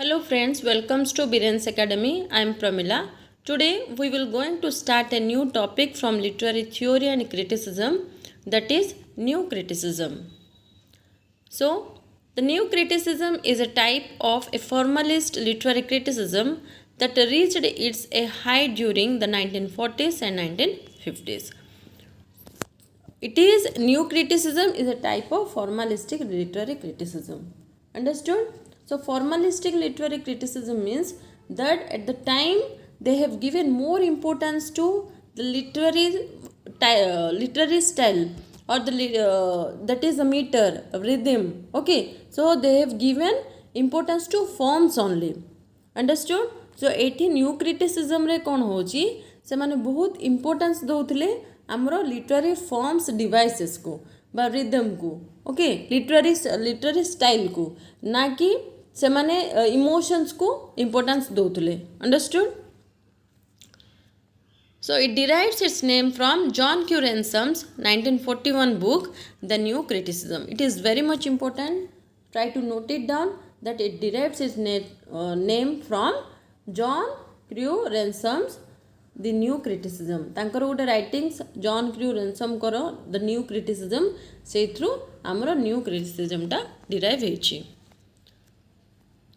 Hello friends, welcome to Biren's Academy. I am Pramila. Today we will going to start a new topic from literary theory and criticism, that is new criticism. So, the new criticism is a type of a formalist literary criticism that reached its a height during the 1940s and 1950s. It is new criticism is a type of formalistic literary criticism. Understood? So formalistic literary criticism means that at the time they have given more importance to the literary style or that is a meter, a rhythm. Okay, so they have given importance to forms only. Understood? So एठी new criticism रे कौन होची से माने बहुत importance दउथले हमरो literary forms devices को बा रिदम को ओके लिटरेरी स्टाइल को ना कि से माने इमोशंस को इंपोर्टेंस दउथले understood. So it derives its name from John Q. Ransom's 1941 book, The New Criticism. It is very much important. Try to note it down that it derives its name from John Q. Ransom's The New Criticism. तांकर गोटे writings John Crowe Ransom करो the new criticism से through आमर new क्रिटिसिज्मटा derive होइछि.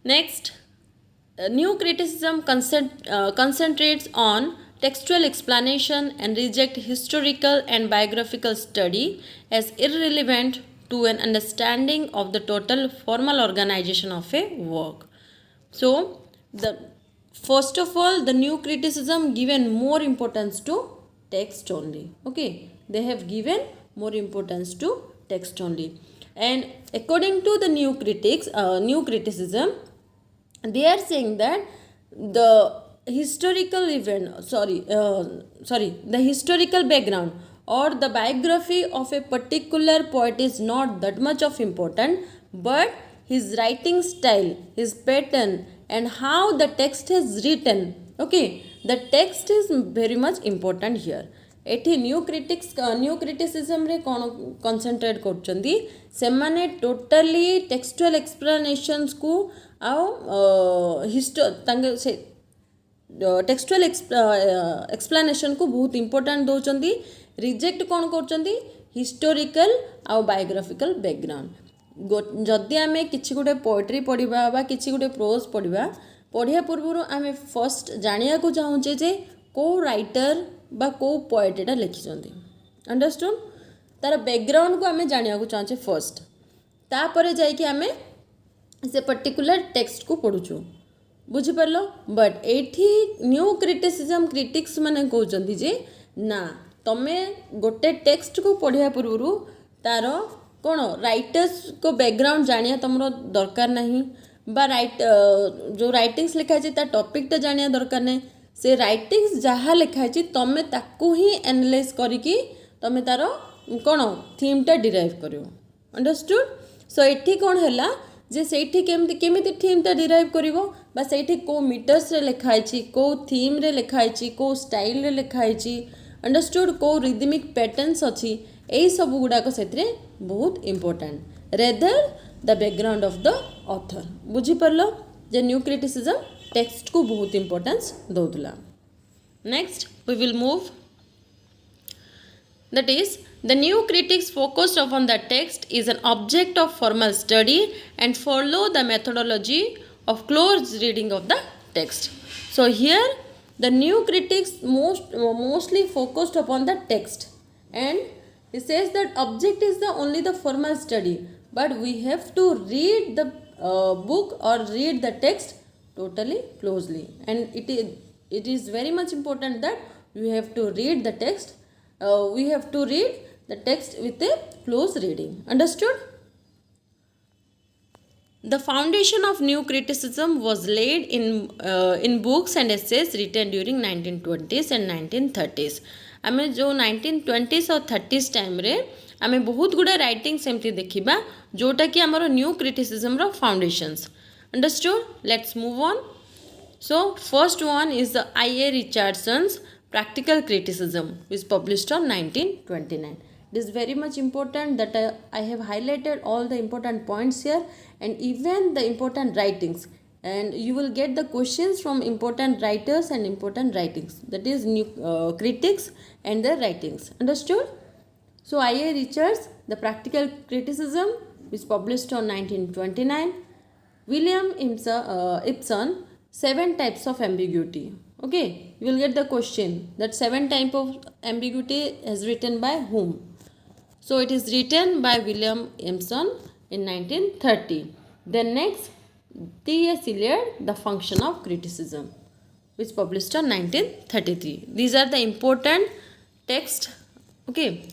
Next, new criticism concentrates on textual explanation and reject historical and biographical study as irrelevant to an understanding of the total formal organization of a work. So, first of all, the new criticism given more importance to text only. Okay, they have given more importance to text only, and according to the new criticism, they are saying that the historical the historical background or the biography of a particular poet is not that much of important, but his writing style, his pattern, and how the text is written. Okay, the text is very much important here. एठी new criticism रे कौन concentrate करछंदी से माने totally textual explanations को आ से textual explanation को बहुत important दौरान रिजेक्ट कौन कर हिस्टोरिकल आ बायोग्राफिकल बैकग्राउंड. जदि आम कि गोटे पोएट्री पढ़ा बा कि गोटे प्रोज पढ़ा पूर्व आम फर्स्ट जाना को चाहूचे जे को राइटर बा को पोएट एटा लिखिछंती. अंडरस्टूड? तार बैकग्राउंड को आम जाना को चाहचे फर्स्ट, तापर जाइए आम से पर्टिकुलर टेक्स्ट को पढ़ुचु. बुझिपार. बट एठी न्यू क्रिटिसिज्म क्रिटिक्स माने कहउचंती जे ना तमे गोटे टेक्स्ट को पढ़िया पूर्व तार कौन राइटर्स को बैकग्राउंड जानिया तुमरो दरकार नहीं, बा जो राइटिंग्स लिखा है ता टॉपिकटा जानिया दरकार नहीं. से राइटिंग्स जहाँ लिखाई तमें ताकू ही एनालाइज करिकी तमें तार कौन थीमटा डिराइव करियो. अंडरस्टूड? सो एठी कौन हैला जे सेठी केमिति थीमटा डिराइव करिवो बा सेठी को मीटर्स रे लिखाई को थीम रे लिखाई को स्टाइल रे लिखाई. अंडरस्टूड? को रिदमिक पैटर्न्स अच्छी यही सब गुड़ाक से बहुत important rather the background of the author. बुझिपार जे न्यू क्रिटिसिज्म टेक्स्ट को बहुत इंपोर्टेंस दौला. Next we will move, that is the new critics focused upon the text is an object of formal study and follow the methodology of close reading of the text. So here the new critics mostly focused upon the text, and he says that object is the only the formal study, but we have to read the book or read the text totally closely, and it is very much important that we have to read the text. We have to read the text with a close reading. Understood? The foundation of new criticism was laid in books and essays written during 1920s and 1930s. आमे जो 1920s और 30s time रे आमे बहुत गुडा writing सेमती देखिबा जोटा कि हमरो न्यू क्रिटिसिज्म रो foundations. Understood? Let's move on. So first one is the I.A. Richardson's Practical Criticism, which is published on 1929. It is very much important that I have highlighted all the important points here and even the important writings. and you will get the questions from important writers and important writings, that is new critics and their writings. Understood? So I.A. Richards, The Practical Criticism, is published on 1929. William Ibsen, Seven Types of Ambiguity. Okay, you will get the question that seven type of ambiguity is written by whom. So it is written by William Ibsen in 1930. Then next, T.S. Eliot, The Function of Criticism, which published on 1933. These are the important text, okay,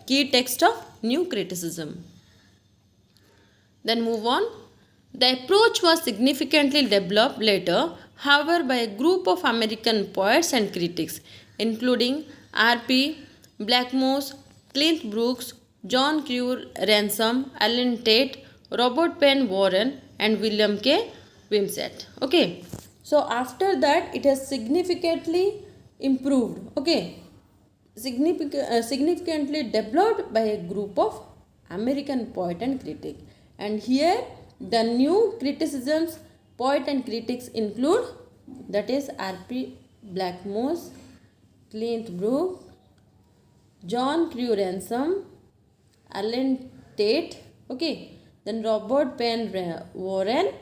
key text of new criticism. Then move on. The approach was significantly developed later, however, by a group of American poets and critics, including R.P. Blackmore, Clint Brooks, John Q. Ransom, Alan Tate, Robert Penn Warren, and William K. Wimsatt. Okay. So after that, it has significantly improved. Okay. Significantly developed by a group of American poet and critic. And here the new criticisms, poet and critics include, that is R.P. Blackmore, Clint Brooks, John Q. Ransom, Alan Tate, okay, then Robert Penn Warren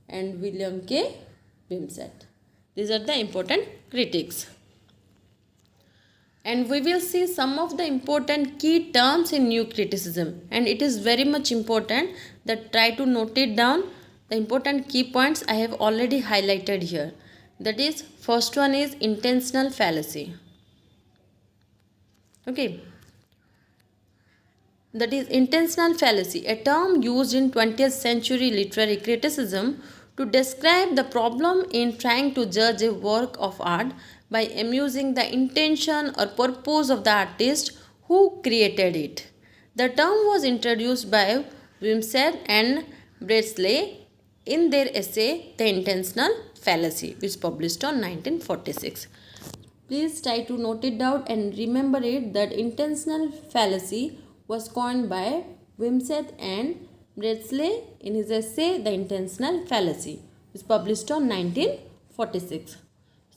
and William K. Wimsatt. These are the important critics. And we will see some of the important key terms in new criticism, and it is very much important that try to note it down. The important key points I have already highlighted here. That is, first one is intentional fallacy. Okay. That is intentional fallacy, a term used in 20th century literary criticism to describe the problem in trying to judge a work of art by amusing the intention or purpose of the artist who created it. The term was introduced by Wimsatt and Beardsley in their essay The Intentional Fallacy, which published on 1946. Please try to note it down and remember it that intentional fallacy was coined by Wimsatt and Beardsley in his essay The Intentional Fallacy, which published on 1946.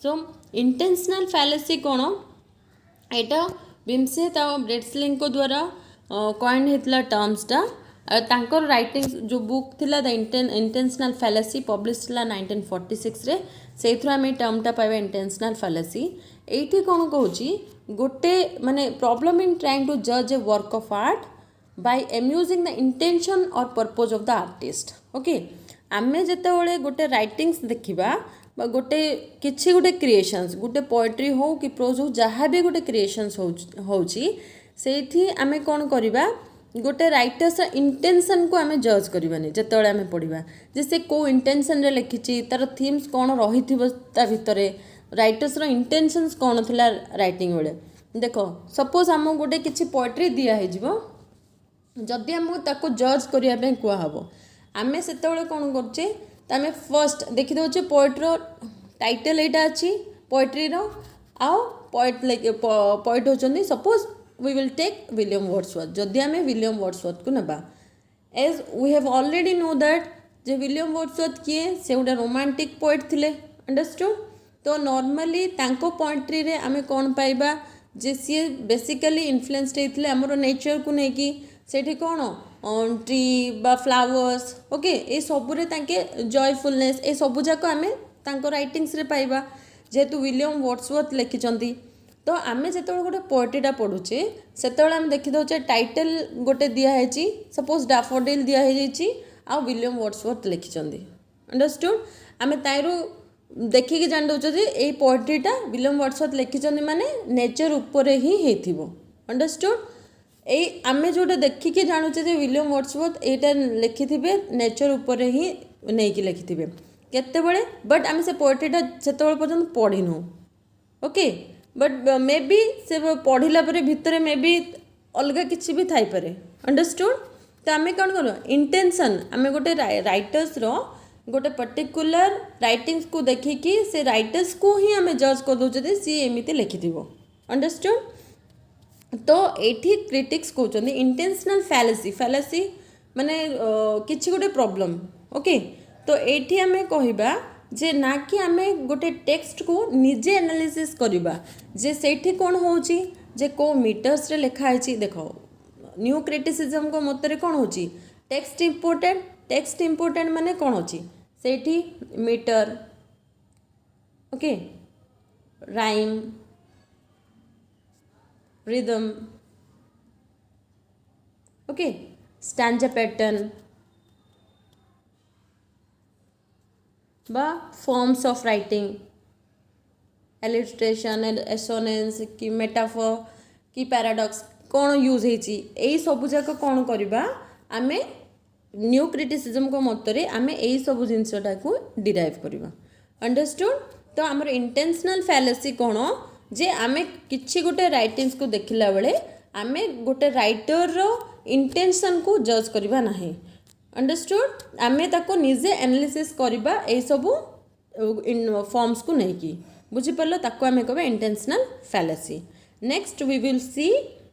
So intentional fallacy कौन एटा विमसेट आ ब्रेडस्ले द्वारा coin होता टर्म्सटा तांकर writing जो book थिला the intentional fallacy publish थिला 1946 रे से आम टर्मटा पाइबा इंटेंशनल फैलेसी एठी कौन कहूँ गोटे माने प्रॉब्लम इन ट्राइंग टू जज a work of art by amusing the intention or purpose of the artist. Okay, आमे जेतेबेले गोटे राइटिंग्स देखिबा गोटे किसी गोटे क्रिएशंस गोटे पोएट्री हो कि प्रोज हो जहाँ भी गोटे क्रिएशंस होती आमे कौन करवा गोटे राइटर्स इंटेंशन को आमे जज करवानी जिते आमे पढ़ा जे से को इंटेंशन रे लिखी तार थीम्स कौन रही ता भितर राइटर्स इंटेंशंस कौन थिला राइटिंग बेले. देख सपोज आम गोटे किसी पोएट्री दिखाई जदि आमको जज करने कहब आमे से कौन करे आम फर्स्ट देखीदे पोएट्र टाइटल यहाँ अच्छी पोएट्रीर आउ पोएट होती suppose we will take William Wordsworth. जदि आम विलियम वर्ड्सवर्थ को नवा as we have already know that जे विलियम वर्ड्सवर्थ किए से गोटे रोमांटिक पोएट थिले. अंडरस्टूड. तो नॉर्मली तांको पोएट्री रे आमे कौन पाइबा जे सी बेसिकली इन्फ्लुएंस्ड होते आमर नेचर को लेकिन सेठी कौन ट्री बा फ्लावर्स ओके ये सबुरे तांके जॉयफुलनेस ये सबू जाक आम तांको राइटिंग्स रे पाइबा जेहेतु विलियम वर्ड्सवर्थ लिखिं. तो आम जो गोटे पोएट्रीटा पढ़ुचे से आम देखीदे टाइटल गोटे दिखाई सपोज डैफोडिल दिखाई आ विलियम वर्ड्सवर्थ लिखिं. अंडरस्टूड. आम तारू देखिकी जान दौचे ये पोएट्रीटा विलियम वर्ड्सवर्थ लिखिं माने नेचर उपर ही होइथिबो. अंडरस्टूड. ये आम जोटा देखिकी जानूचे विलियम वर्ड्सवर्थ यहाँ लिखि नेचर उपर ही नहीं लिखि केतेबेले बट आम से पोएट्रीटा से पर्यटन पढ़ीनु. ओके, बट मे बी से पढ़ला भितर मे बी अलग किसी भी थाई पारे. अंडरस्टूड. तो आम कौन कर इंटेंशन आम गोटे राइटर्स गोटे पर्टिकुलर राइटिंग्स को देखिकी से राइटर्स को ही आम जज कर दे सी एमती लिखि. अंडरस्टूड. तो ये क्रिटिक्स कहते इंटेंशनल फैलेसी माने किसी गोटे प्रॉब्लम. ओके, तो ये आम कहवा जे ना कि आमे गोटे टेक्स्ट को निजे एनालिसिस करवा जे सेठी कौन होची जे को मीटर्स रे लिखा है देखो न्यू क्रिटिसिज्म को मतरे कौन होची टेक्स्ट इम्पोर्टेंट माने कौन होची सेठी meter okay rhyme rhythm okay stanza pattern बा forms of writing alliteration assonance कि मेटाफर कि पैराडॉक्स कौन यूज होती यही सब जाक कौन करवा आमे न्यू क्रिटिसिज्म को मतरे आमे यही सब जिनसटा को डिराइव करवा अंडरस्टूड तो आमर इंटेंशनल फैलेसी कौन जे आमे किछि गोटे राइटिंग्स को देखिला बेले आमे गोटे राइटर रो इंटेंशन को जज करवा नाही अंडरस्टूड आमे ताको निजे एनालिसिस करवा ए सबु फॉर्म्स को नहीं की बुझी परलो ताको आमे कहबे intentional fallacy next we will see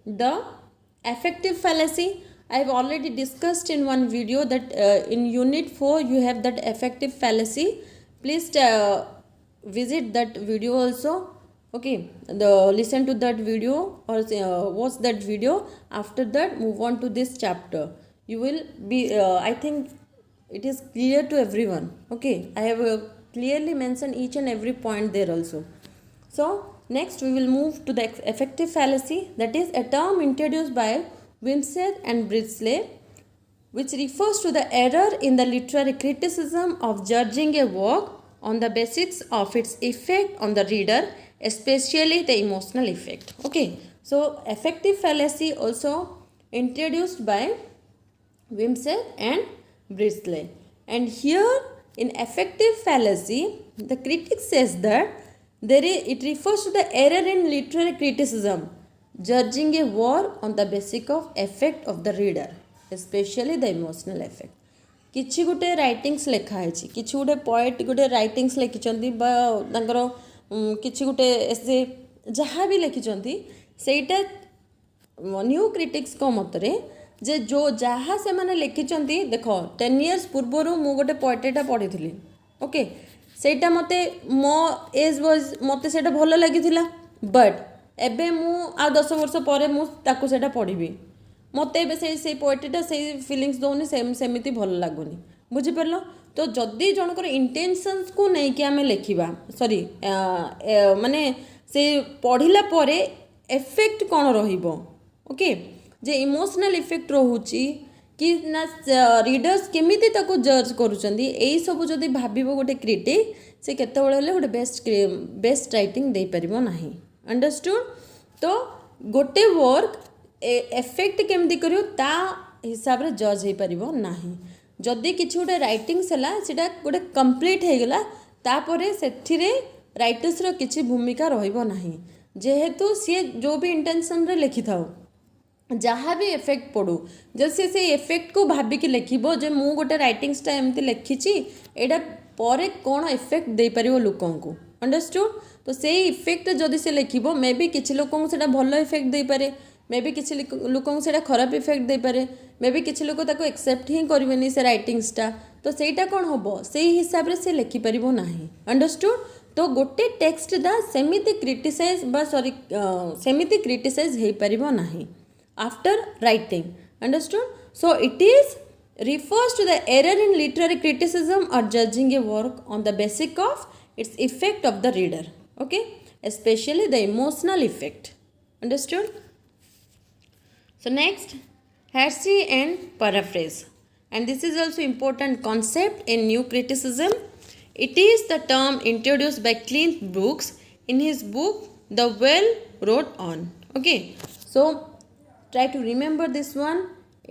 the affective fallacy. I have already discussed in one video that in unit 4 you have that affective fallacy. Please visit that video also. Okay, listen to that video or watch that video. After that move on to this chapter. You will be I think it is clear to everyone. Okay, I have clearly mentioned each and every point there also. So next we will move to the affective fallacy, that is a term introduced by Wimsatt and Bridsley which refers to the error in the literary criticism of judging a work on the basis of its effect on the reader, especially the emotional effect. Okay, so affective fallacy also introduced by Wimsatt and Bridsley, and here in affective fallacy the critic says that it refers to the error in literary criticism judging a work on the basis of effect of the reader, especially the emotional effect. किछि गुटे writings लिखा है किछि गुटे poet गुटे writings लिखिचंती बा तांकर किछि गुटे ऐसे जहाँ भी लिखिचंती सेटा न्यू क्रिटिक्स को मतरे जे जो जहाँ से माने लिखिचंती देखो 10 years पूर्वरु मु गोटे पोएटेटा पढ़िथिली ओके सेटा मते मो एज वाज मते सेटा भलो लागिथिला बट एबे मु आ 10 वर्ष परे मु ताकू सेटा पढ़िबी मते एबे से पोएटेटा से फीलिंग्स दोनी सेमिति भलो लागुनी बुझी परलो तो जदी जनकर इंटेंशंस को नै कि आमे लेखिबा सॉरी माने से पढ़िला परे इफेक्ट कोन रहिबो ओके जे इमोशनल इफेक्ट रहूची कि ना रीडर्स केमिति ताको जज करूचंदी एई सब जदी भाबिबो गोटे क्रिटिक से केते बेले हेले गोटे बेस्ट राइटिंग दे परिबो नाही अंडरस्टूड तो गोटे वर्क इफेक्ट केमिति करियो ता हिसाब रे जज हे परिबो नाही जदी किछि गोटे राइटिंग्स हला सेटा गोटे कंप्लीट हे गेला तापरे सेथिरे राइटर्स रो किछि भूमिका रहिबो नाही जेहेतु सी जो भी इंटेंशन रे लिखि थाओ जहाँ भी इफेक्ट पड़ू जैसे से इफेक्ट को भाविक लिखो जे मु गोटे राइटिंग्सटा एमती लिखी एटा परे कौन इफेक्ट दे पारिबो लोकों को अंडरस्टूड तो से इफेक्ट जदि से लिखो मे बी किछि लोकों को सेटा भलो इफेक्ट दे पारे मे बी किछि लोकों को सेटा खराब इफेक्ट दे पारे मे बी किछि लोक ताको एक्सेप्ट ही करबेनी से राइटिंग्सटा तो सेटा कौन होबो सेही हिसाब रे से लिखि पारिबो नाही अंडरस्टूड तो गोटे टेक्स्ट दा सेमिति क्रिटिसाइज बा सॉरी सेमिति क्रिटिसाइज हे पारिबो नाही after writing understood so it is refers to the error in literary criticism or judging a work on the basis of its effect of the reader okay especially the emotional effect understood so next heresy and paraphrase and this is also important concept in new criticism it is the term introduced by Clint Brooks in his book The Well Wrought On okay so try to remember this one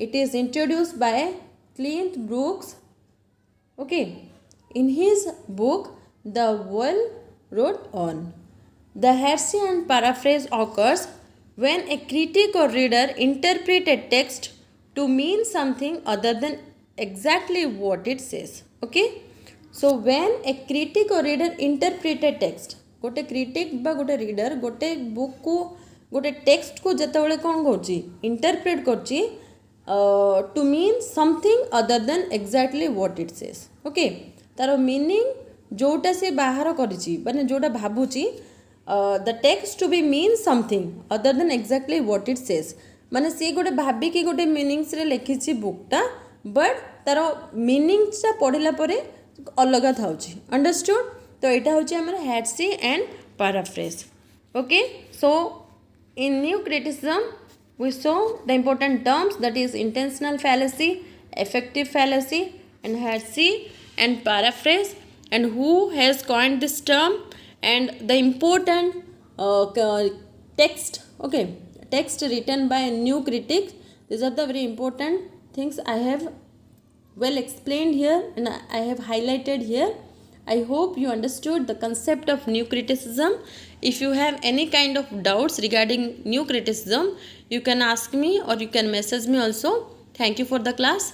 it is introduced by Clint Brooks okay in his book The Well Wrought On the heresy and paraphrase occurs when a critic or reader interpret a text to mean something other than exactly what it says okay so when a critic or reader interpret a text gote critic ba gote reader gote book को गोटे text को जिते बड़े कौन कर interpret कर to mean something other than exactly what it says okay तार meaning जोटा से बाहर करिछि माने जोटा भाबुछि the text to be mean something other than exactly what it says माने सी गोटे भाबिकी गोटे मीनिंग्स रे लिखिछि बुकटा बट तार मीनिंग्सटा पढ़िला परे अलग थाउछि अंडरस्टूड तो एटा होछि हमर हैट्सी and paraphrase okay so in new criticism we saw the important terms that is intentional fallacy, effective fallacy and heresy and paraphrase and who has coined this term and the important text okay text written by new critics. These are the very important things I have well explained here and I have highlighted here. I hope you understood the concept of new criticism. If you have any kind of doubts regarding new criticism, you can ask me or you can message me also. Thank you for the class.